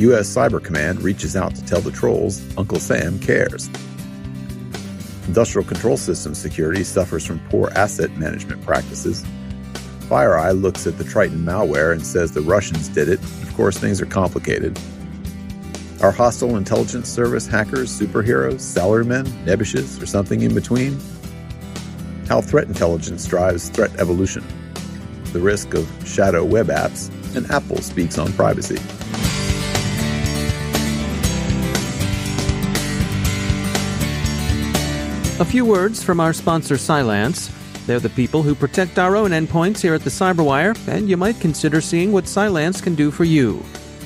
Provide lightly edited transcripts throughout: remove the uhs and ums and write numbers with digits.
U.S. Cyber Command reaches out to tell the trolls Uncle Sam cares. Industrial control system security suffers from poor asset management practices. FireEye looks at the Triton malware and says the Russians did it. Of course, things are complicated. Are hostile intelligence service hackers superheroes, salarymen, nebbishes, or something in between? How threat intelligence drives threat evolution. The risk of shadow web apps, and Apple speaks on privacy. A few words from our sponsor, Cylance. They're the people who protect our own endpoints here at the Cyberwire, and you might consider seeing what Cylance can do for you.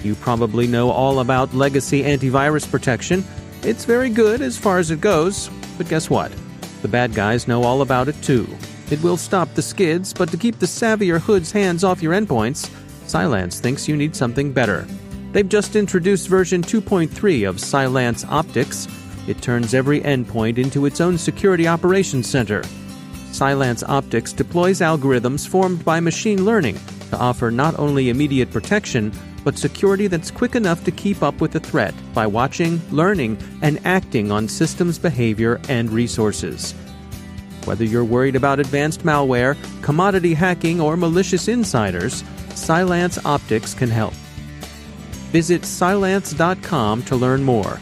You probably know all about legacy antivirus protection. It's very good as far as it goes, but guess what? The bad guys know all about it too. It will stop the skids, but to keep the savvier hoods' hands off your endpoints, Cylance thinks you need something better. They've just introduced version 2.3 of Cylance Optics. It turns every endpoint into its own security operations center. Cylance Optics deploys algorithms formed by machine learning to offer not only immediate protection, but security that's quick enough to keep up with the threat by watching, learning, and acting on systems behavior and resources. Whether you're worried about advanced malware, commodity hacking, or malicious insiders, Cylance Optics can help. Visit Cylance.com to learn more.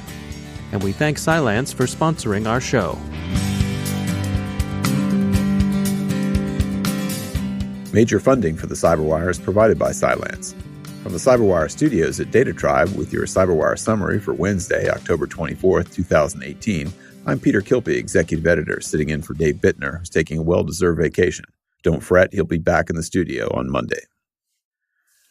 And we thank Cylance for sponsoring our show. Major funding for the Cyberwire is provided by Cylance. From the Cyberwire studios at Data Tribe with your Cyberwire summary for Wednesday, October 24th, 2018, I'm Peter Kilpie, Executive Editor, sitting in for Dave Bittner, who's taking a well-deserved vacation. Don't fret, he'll be back in the studio on Monday.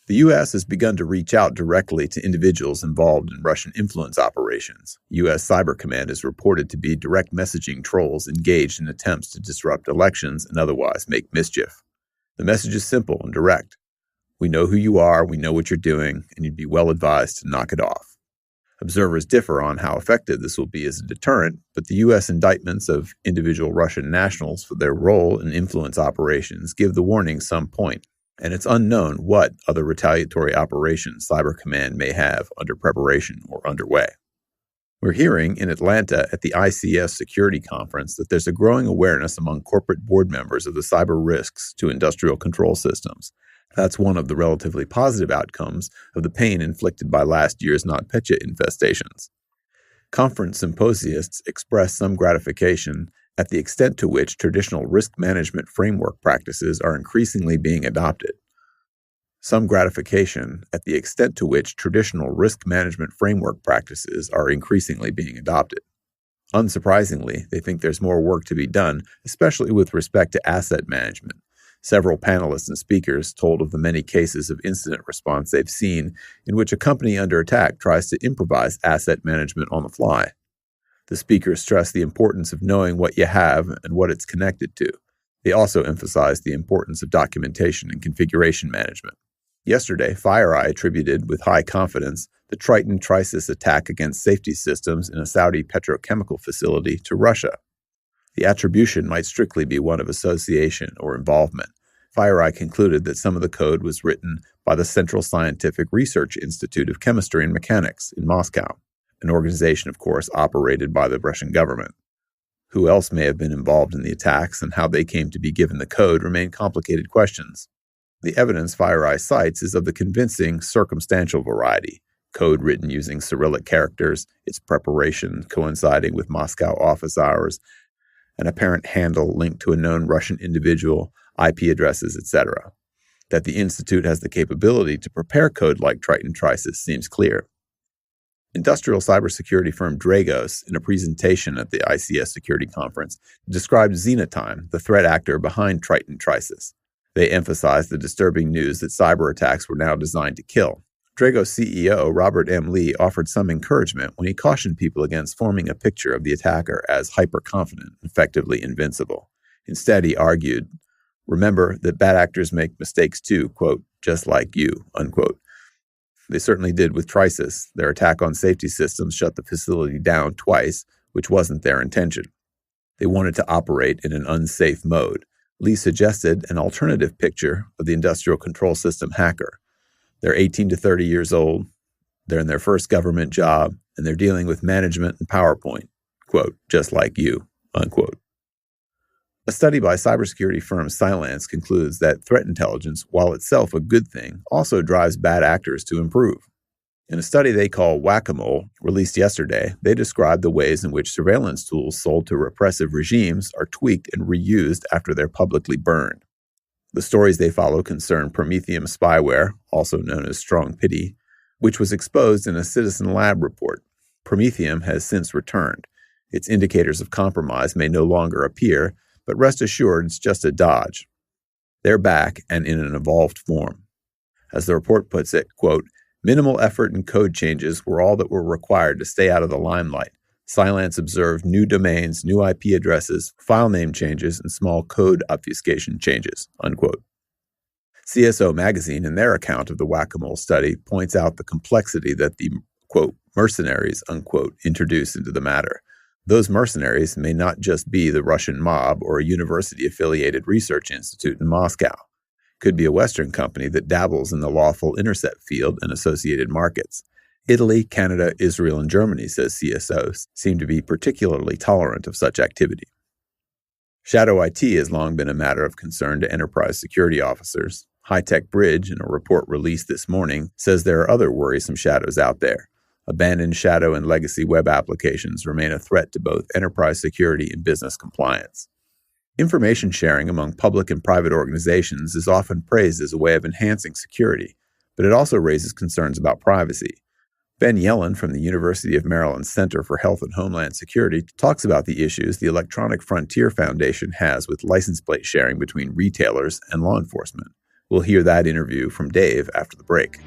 The U.S. has begun to reach out directly to individuals involved in Russian influence operations. U.S. Cyber Command is reported to be direct messaging trolls engaged in attempts to disrupt elections and otherwise make mischief. The message is simple and direct. We know who you are, we know what you're doing, and you'd be well advised to knock it off. Observers differ on how effective this will be as a deterrent, but the U.S. indictments of individual Russian nationals for their role in influence operations give the warning some point. And it's unknown what other retaliatory operations Cyber Command may have under preparation or underway. We're hearing in Atlanta at the ICS security conference that there's a growing awareness among corporate board members of the cyber risks to industrial control systems. That's one of the relatively positive outcomes of the pain inflicted by last year's NotPetya infestations. Conference symposiasts expressed some gratification at the extent to which traditional risk management framework practices are increasingly being adopted. Some gratification at the extent to which traditional risk management framework practices are increasingly being adopted. Unsurprisingly, they think there's more work to be done, especially with respect to asset management. Several panelists and speakers told of the many cases of incident response they've seen in which a company under attack tries to improvise asset management on the fly. The speakers stress the importance of knowing what you have and what it's connected to. They also emphasize the importance of documentation and configuration management. Yesterday, FireEye attributed with high confidence the Triton Trisis attack against safety systems in a Saudi petrochemical facility to Russia. The attribution might strictly be one of association or involvement. FireEye concluded that some of the code was written by the Central Scientific Research Institute of Chemistry and Mechanics in Moscow, an organization, of course, operated by the Russian government. Who else may have been involved in the attacks and how they came to be given the code remain complicated questions. The evidence FireEye cites is of the convincing circumstantial variety, code written using Cyrillic characters, its preparation coinciding with Moscow office hours, an apparent handle linked to a known Russian individual, IP addresses, etc. That the Institute has the capability to prepare code like Triton Trisis seems clear. Industrial cybersecurity firm Dragos, in a presentation at the ICS security conference, described Xenotime, the threat actor behind Triton Trisis. They emphasized the disturbing news that cyber attacks were now designed to kill. Dragos CEO Robert M. Lee offered some encouragement when he cautioned people against forming a picture of the attacker as hyper-confident, effectively invincible. Instead, he argued, "Remember that bad actors make mistakes too, quote, just like you," unquote. They certainly did with Trisis. Their attack on safety systems shut the facility down twice, which wasn't their intention. They wanted to operate in an unsafe mode. Lee suggested an alternative picture of the industrial control system hacker. They're 18 to 30 years old, They're in their first government job, and they're dealing with management and PowerPoint. Quote, just like you, unquote. A study by cybersecurity firm Cylance concludes that threat intelligence, while itself a good thing, also drives bad actors to improve. In a study they call Whack-A-Mole, released yesterday, they describe the ways in which surveillance tools sold to repressive regimes are tweaked and reused after they're publicly burned. The stories they follow concern Prometheum spyware, also known as Strong Pity, which was exposed in a Citizen Lab report. Prometheum has since returned. Its indicators of compromise may no longer appear, but rest assured it's just a dodge. They're back and in an evolved form. As the report puts it, quote, minimal effort and code changes were all that were required to stay out of the limelight. Cylance observed new domains, new IP addresses, file name changes, and small code obfuscation changes, unquote. CSO Magazine, in their account of the Whack-A-Mole study, points out the complexity that the, quote, mercenaries, unquote, introduced into the matter. Those mercenaries may not just be the Russian mob or a university-affiliated research institute in Moscow. It could be a Western company that dabbles in the lawful intercept field and associated markets. Italy, Canada, Israel, and Germany, says CSO, seem to be particularly tolerant of such activity. Shadow IT has long been a matter of concern to enterprise security officers. High-Tech Bridge, in a report released this morning, says there are other worrisome shadows out there. Abandoned shadow and legacy web applications remain a threat to both enterprise security and business compliance. Information sharing among public and private organizations is often praised as a way of enhancing security, but it also raises concerns about privacy. Ben Yellen from the University of Maryland Center for Health and Homeland Security talks about the issues the Electronic Frontier Foundation has with license plate sharing between retailers and law enforcement. We'll hear that interview from Dave after the break.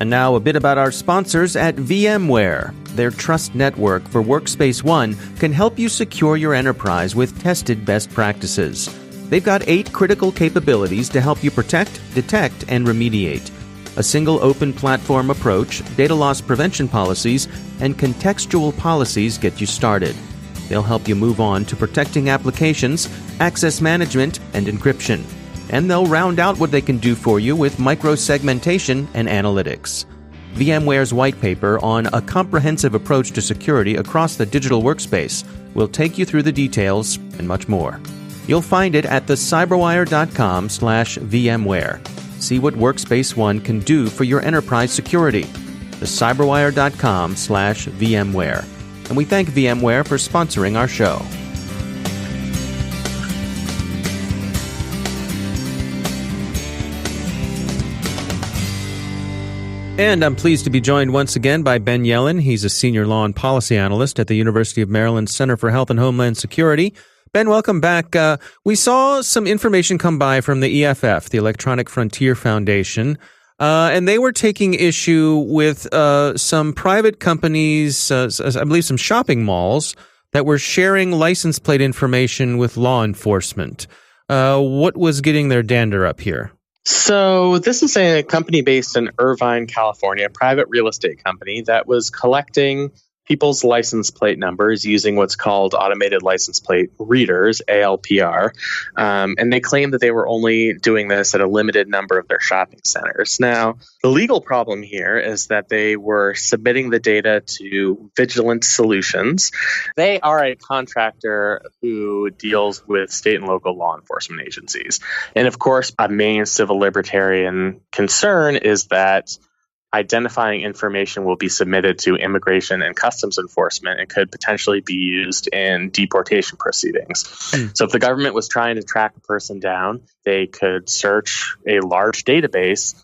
And now a bit about our sponsors at VMware. Their trust network for Workspace ONE can help you secure your enterprise with tested best practices. They've got 8 critical capabilities to help you protect, detect, and remediate. A single open platform approach, data loss prevention policies, and contextual policies get you started. They'll help you move on to protecting applications, access management, and encryption. And they'll round out what they can do for you with micro-segmentation and analytics. VMware's white paper on a comprehensive approach to security across the digital workspace will take you through the details and much more. You'll find it at thecyberwire.com/VMware. See what Workspace ONE can do for your enterprise security. thecyberwire.com/VMware. And we thank VMware for sponsoring our show. And I'm pleased to be joined once again by Ben Yellen. He's a senior law and policy analyst at the University of Maryland Center for Health and Homeland Security. Ben, welcome back. We saw some information come by from the EFF, the Electronic Frontier Foundation, and they were taking issue with some private companies, I believe some shopping malls, that were sharing license plate information with law enforcement. What was getting their dander up here? So this is a company based in Irvine, California, a private real estate company that was collecting people's license plate numbers using what's called automated license plate readers, ALPR. And they claim that they were only doing this at a limited number of their shopping centers. Now, the legal problem here is that they were submitting the data to Vigilant Solutions. They are a contractor who deals with state and local law enforcement agencies. And of course, a main civil libertarian concern is that identifying information will be submitted to Immigration and Customs Enforcement and could potentially be used in deportation proceedings. So if the government was trying to track a person down, they could search a large database,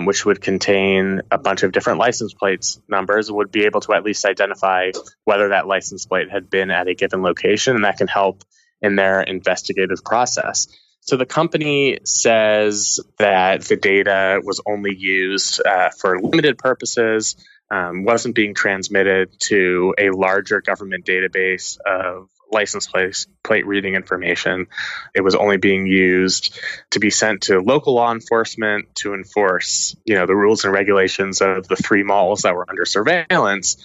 which would contain a bunch of different license plates numbers, would be able to at least identify whether that license plate had been at a given location, and that can help in their investigative process. So the company says that the data was only used for limited purposes, wasn't being transmitted to a larger government database of license plate reading information. It was only being used to be sent to local law enforcement to enforce, the rules and regulations of the 3 malls that were under surveillance.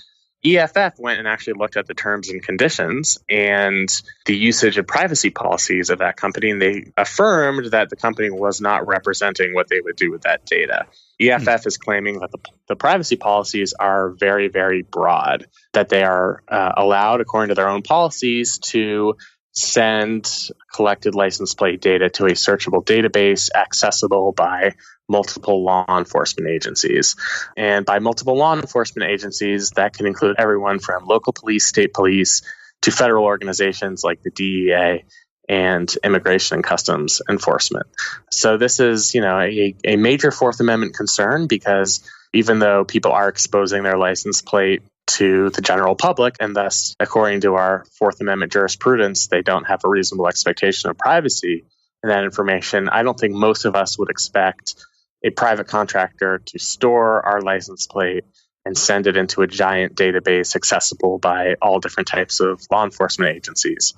EFF went and actually looked at the terms and conditions and the usage and privacy policies of that company, and they affirmed that the company was not representing what they would do with that data. EFF is claiming that the privacy policies are very, very broad, that they are allowed, according to their own policies, to send collected license plate data to a searchable database accessible by multiple law enforcement agencies. And by multiple law enforcement agencies, that can include everyone from local police, state police, to federal organizations like the DEA and Immigration and Customs Enforcement. So this is, a major Fourth Amendment concern, because even though people are exposing their license plate to the general public, and thus, according to our Fourth Amendment jurisprudence, they don't have a reasonable expectation of privacy in that information, I don't think most of us would expect a private contractor to store our license plate and send it into a giant database accessible by all different types of law enforcement agencies.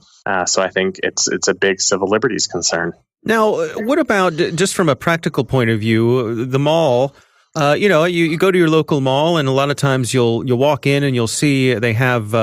So I think it's a big civil liberties concern. Now, what about, just from a practical point of view, the mall? You go to your local mall, and a lot of times you'll walk in and you'll see they have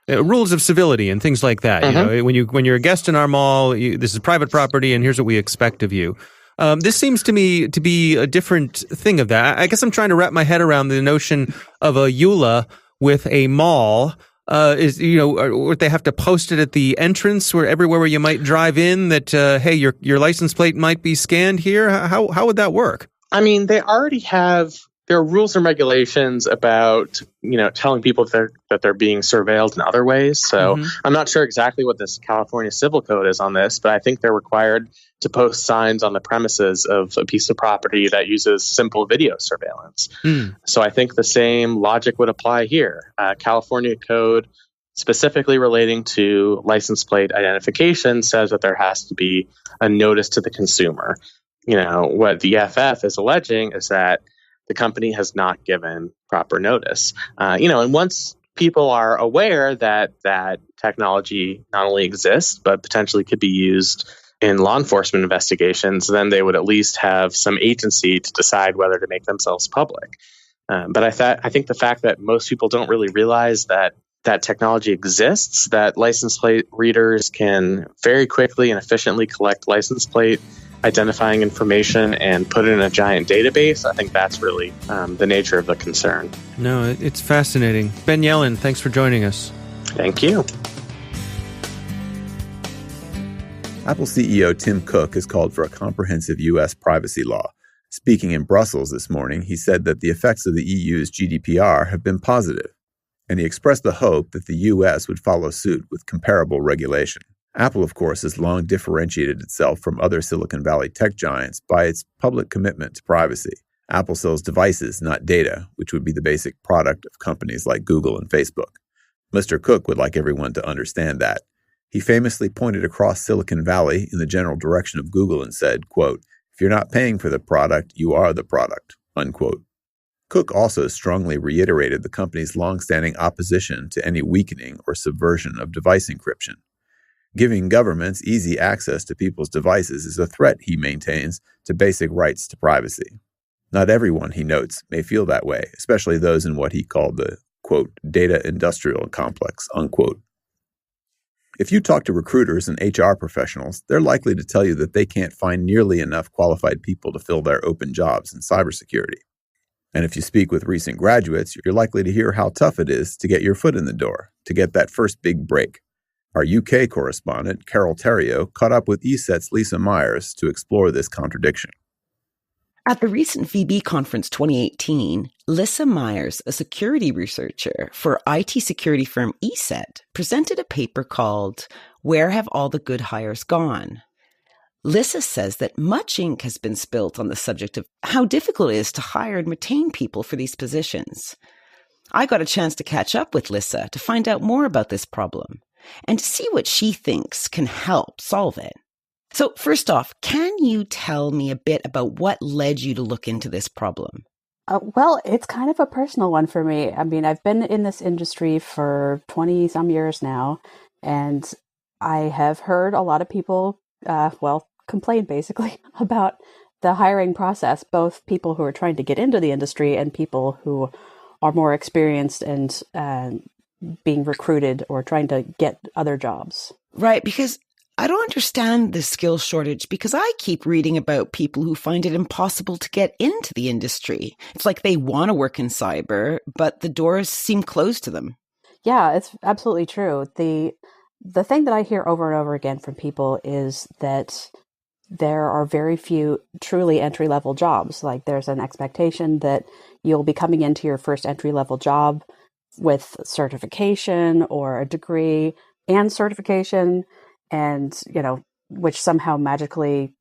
rules of civility and things like that. Mm-hmm. When you're a guest in our mall, this is private property, and here's what we expect of you. This seems to me to be a different thing of that. I guess I'm trying to wrap my head around the notion of a EULA with a mall. Or they have to post it at the entrance everywhere where you might drive in that, hey, your license plate might be scanned here. How would that work? I mean, they already have, there are rules and regulations about, telling people that they're being surveilled in other ways. So I'm not sure exactly what this California Civil Code is on this, but I think they're required to post signs on the premises of a piece of property that uses simple video surveillance. So I think the same logic would apply here. California Code, specifically relating to license plate identification, says that there has to be a notice to the consumer. What the EFF is alleging is that the company has not given proper notice. And once people are aware that that technology not only exists, but potentially could be used in law enforcement investigations, then they would at least have some agency to decide whether to make themselves public. But I think the fact that most people don't really realize that technology exists, that license plate readers can very quickly and efficiently collect license plate identifying information and put it in a giant database, I think that's really the nature of the concern. No, it's fascinating. Ben Yellen, thanks for joining us. Thank you. Apple CEO Tim Cook has called for a comprehensive U.S. privacy law. Speaking in Brussels this morning, he said that the effects of the EU's GDPR have been positive, and he expressed the hope that the U.S. would follow suit with comparable regulation. Apple, of course, has long differentiated itself from other Silicon Valley tech giants by its public commitment to privacy. Apple sells devices, not data, which would be the basic product of companies like Google and Facebook. Mr. Cook would like everyone to understand that. He famously pointed across Silicon Valley in the general direction of Google and said, quote, "If you're not paying for the product, you are the product," unquote. Cook also strongly reiterated the company's longstanding opposition to any weakening or subversion of device encryption. Giving governments easy access to people's devices is a threat, he maintains, to basic rights to privacy. Not everyone, he notes, may feel that way, especially those in what he called the, quote, data industrial complex, unquote. If you talk to recruiters and HR professionals, they're likely to tell you that they can't find nearly enough qualified people to fill their open jobs in cybersecurity. And if you speak with recent graduates, you're likely to hear how tough it is to get your foot in the door, to get that first big break. Our UK correspondent, Carol Theriault, caught up with ESET's Lisa Myers to explore this contradiction. At the recent VB Conference 2018, Lisa Myers, a security researcher for IT security firm ESET, presented a paper called "Where Have All the Good Hires Gone?" Lisa says that much ink has been spilt on the subject of how difficult it is to hire and retain people for these positions. I got a chance to catch up with Lisa to find out more about this problem and to see what she thinks can help solve it. So first off, can you tell me a bit about what led you to look into this problem? Well, it's kind of a personal one for me. I mean, I've been in this industry for 20-some years now, and I have heard a lot of people, complain basically about the hiring process, both people who are trying to get into the industry and people who are more experienced and being recruited or trying to get other jobs. Right, because I don't understand the skill shortage, because I keep reading about people who find it impossible to get into the industry. It's like they want to work in cyber, but the doors seem closed to them. Yeah, it's absolutely true. The thing that I hear over and over again from people is that there are very few truly entry-level jobs. Like there's an expectation that you'll be coming into your first entry-level job with certification or a degree and certification, and, which somehow magically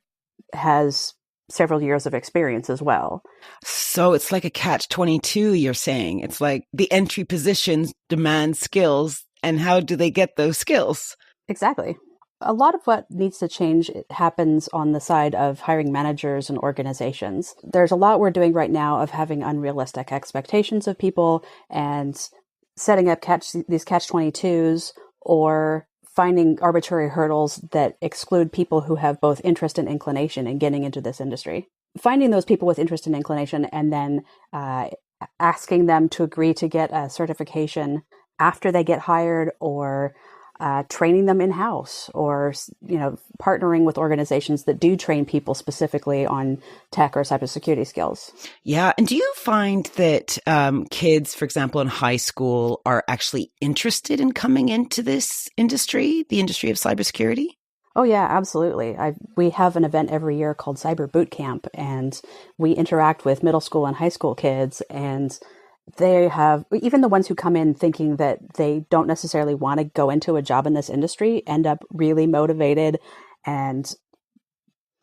has several years of experience as well. So it's like a catch-22, you're saying. It's like the entry positions demand skills, and how do they get those skills? Exactly. A lot of what needs to change happens on the side of hiring managers and organizations. There's a lot we're doing right now of having unrealistic expectations of people and setting up these catch-22s, or finding arbitrary hurdles that exclude people who have both interest and inclination in getting into this industry. Finding those people with interest and inclination and then asking them to agree to get a certification after they get hired, or training them in-house, or partnering with organizations that do train people specifically on tech or cybersecurity skills. Yeah. And do you find that kids, for example, in high school are actually interested in coming into this industry, the industry of cybersecurity? Oh, yeah, absolutely. We have an event every year called Cyber Boot Camp, and we interact with middle school and high school kids, and they have, even the ones who come in thinking that they don't necessarily want to go into a job in this industry, end up really motivated. And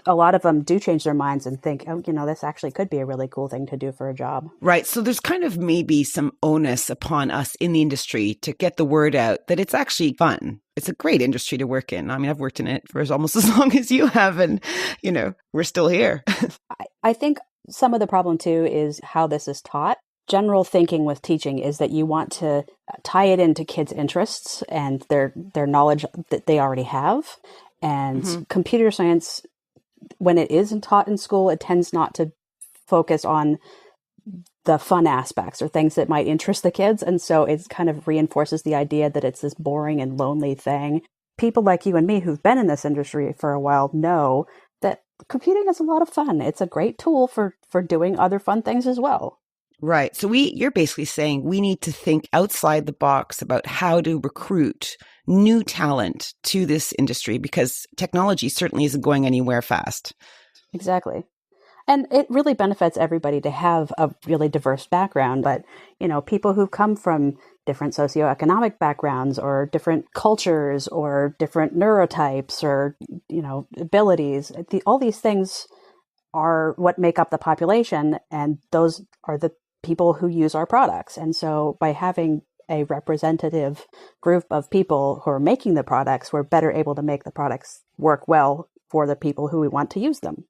a lot of them do change their minds and think, oh, this actually could be a really cool thing to do for a job. Right. So there's kind of maybe some onus upon us in the industry to get the word out that it's actually fun. It's a great industry to work in. I mean, I've worked in it for almost as long as you have, and, we're still here. I think some of the problem too is how this is taught. General thinking with teaching is that you want to tie it into kids' interests and their knowledge that they already have. And computer science, when it isn't taught in school, it tends not to focus on the fun aspects or things that might interest the kids. And so it kind of reinforces the idea that it's this boring and lonely thing. People like you and me who've been in this industry for a while know that computing is a lot of fun. It's a great tool for doing other fun things as well. Right. So you're basically saying we need to think outside the box about how to recruit new talent to this industry, because technology certainly isn't going anywhere fast. Exactly. And it really benefits everybody to have a really diverse background. But, people who come from different socioeconomic backgrounds or different cultures or different neurotypes or, abilities, all these things are what make up the population. And those are the people who use our products. And so by having a representative group of people who are making the products, we're better able to make the products work well for the people who we want to use them.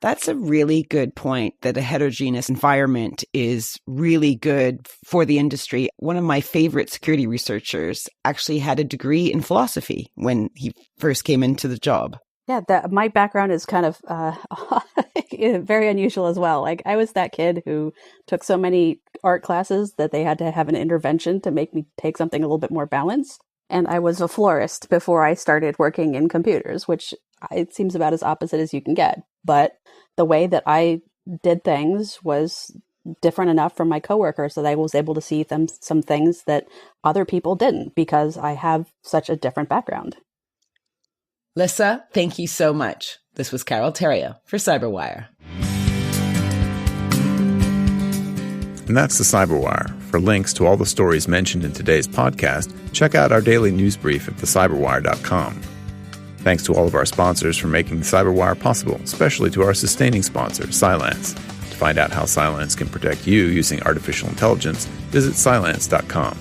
That's a really good point, that a heterogeneous environment is really good for the industry. One of my favorite security researchers actually had a degree in philosophy when he first came into the job. Yeah, my background is kind of very unusual as well. Like, I was that kid who took so many art classes that they had to have an intervention to make me take something a little bit more balanced. And I was a florist before I started working in computers, which it seems about as opposite as you can get. But the way that I did things was different enough from my coworkers that I was able to see some things that other people didn't, because I have such a different background. Lissa, thank you so much. This was Carol Terrio for CyberWire. And that's the CyberWire. For links to all the stories mentioned in today's podcast, check out our daily news brief at thecyberwire.com. Thanks to all of our sponsors for making the CyberWire possible, especially to our sustaining sponsor, Cylance. To find out how Cylance can protect you using artificial intelligence, visit Cylance.com.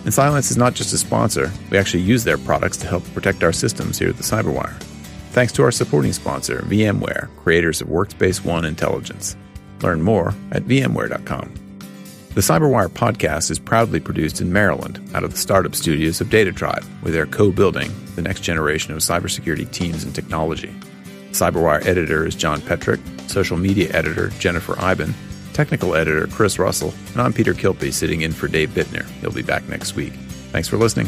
And Cylance is not just a sponsor. We actually use their products to help protect our systems here at the CyberWire. Thanks to our supporting sponsor, VMware, creators of Workspace ONE Intelligence. Learn more at VMware.com. The CyberWire podcast is proudly produced in Maryland out of the startup studios of Data Tribe, where they're co-building the next generation of cybersecurity teams and technology. CyberWire editor is John Petrick, social media editor Jennifer Iben, Technical editor Chris Russell, and I'm Peter Kilpe sitting in for Dave Bittner. He'll be back next week. Thanks for listening.